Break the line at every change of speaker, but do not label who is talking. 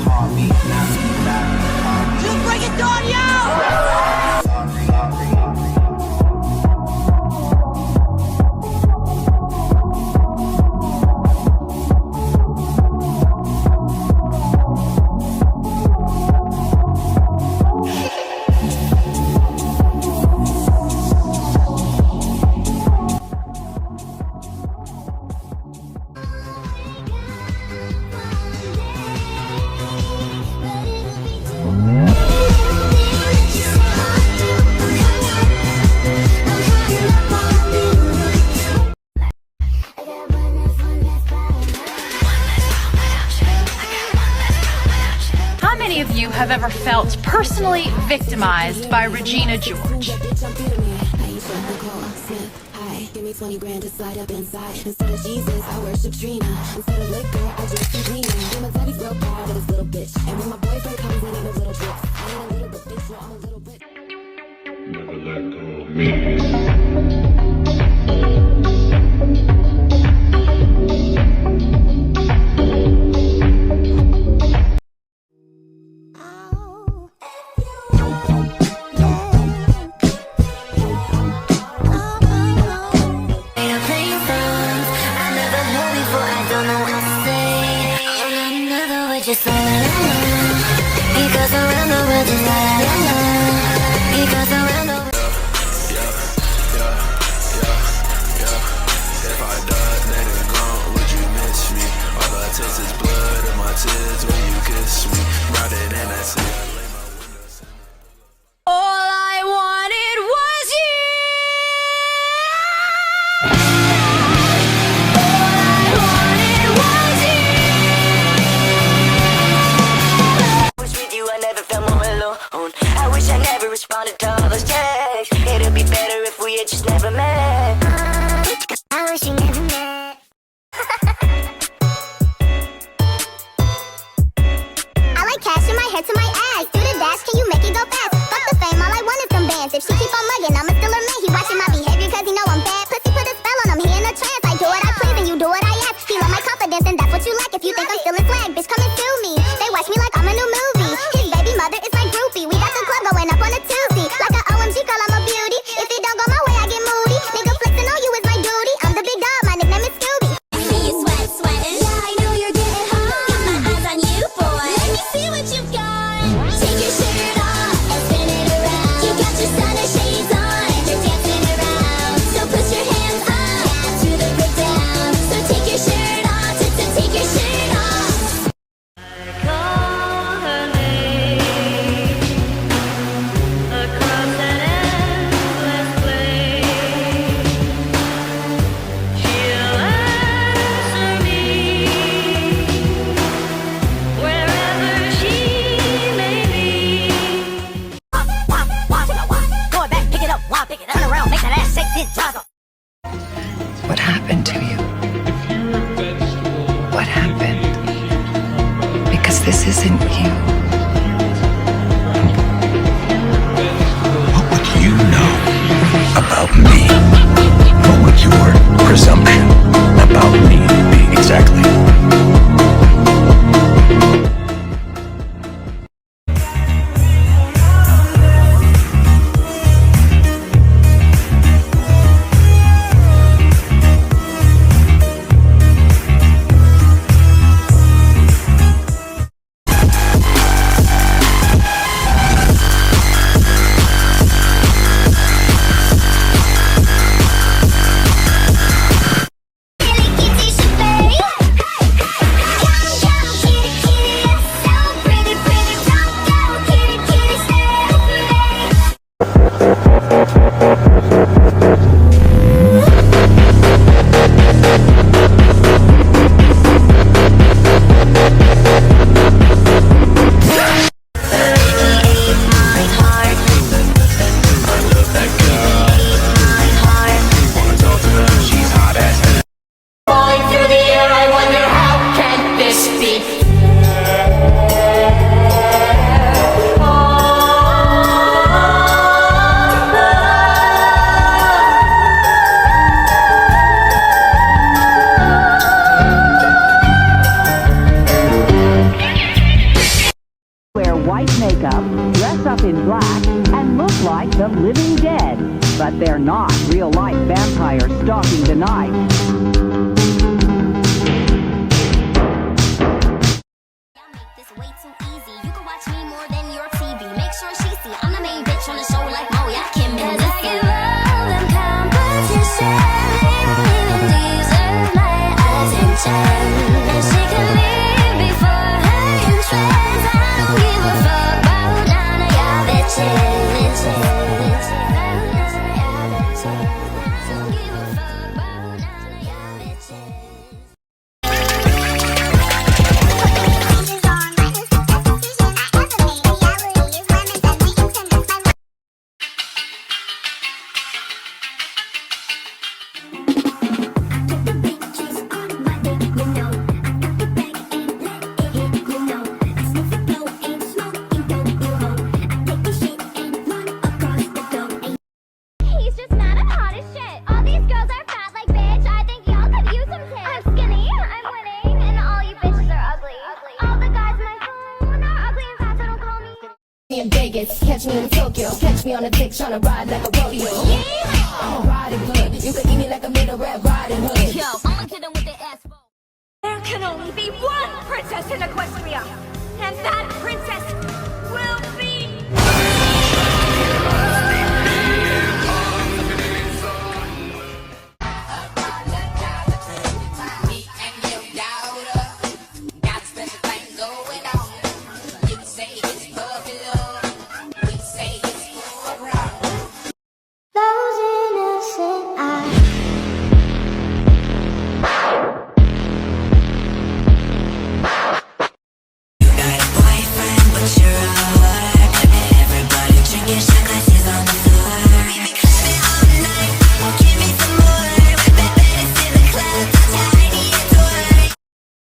You bring it down, yo!
How many of you have ever felt personally victimized by Regina George?
Give me 20 grand to slide up inside. Instead of Jesus, I worship Trina. Instead of liquor, I drink some cleaner. When my daddy's real proud of his little bitch. And when my boyfriend comes, we need a little drip. I ain't a little bit bitch, so I'm a little bit.
Never let go of me.
Just la la la, because around the world is la la la, because around the world.
If I died, then it's gone, would you miss me? All I taste is blood in my tears when you kiss me. Riding in that city.
All I wanted was you.
I wish I never responded to all those texts. It'd be better if we had just never met. I wish we never met. I like cash in my head to my ass. Do the dash, can you make it go fast? Fuck the fame, all I want is some bands. If she keep on mugging, I'ma still her man. He watching my behavior cause he know I'm bad. Pussy put a spell on him, he in a trance. I do what I please and you do what I ask. He love my confidence and that's what you like. If you think I'm still in swag, bitch, come and sue me. They watch me like I'm a new movie. His baby mother is my groupie. We got the club going up on a Tuesday. Like a OMG, girl, I'm a beauty. If it don't go my way, I get moody. Nigga flexing on you is my duty. I'm the big dog, my nickname is Scooby. I see you sweating. Yeah, I know you're getting hot. Got my eyes on you, boy. Let me see what you've got. Take your shirt off and spin it around. You got your stunner shades on and you're dancing around. So put your hands up to the good down. So take your shirt off, so take your shirt off.
What happened to you? What happened? Because this isn't you.
What would you know about me? What would your presumption about me be exactly?
white makeup, dress up in black, and look like the living dead. But they're not real-life vampires stalking the night.
This way too easy. You can watch me more than your TV. Make sure she see I'm the main bitch on the show like Mo. Yeah, Kim and I give all them competition. Even deserve my attention. And she can leave before her entrance. I don't give a fuck about none of y'all bitches.
In Vegas, catch me in Tokyo, catch me on a dick tryna ride like a rodeo. I'm a riding hood, you can eat me like a middle red riding hood.
Yo, I'm kidding with the ass.
There can only be one princess in a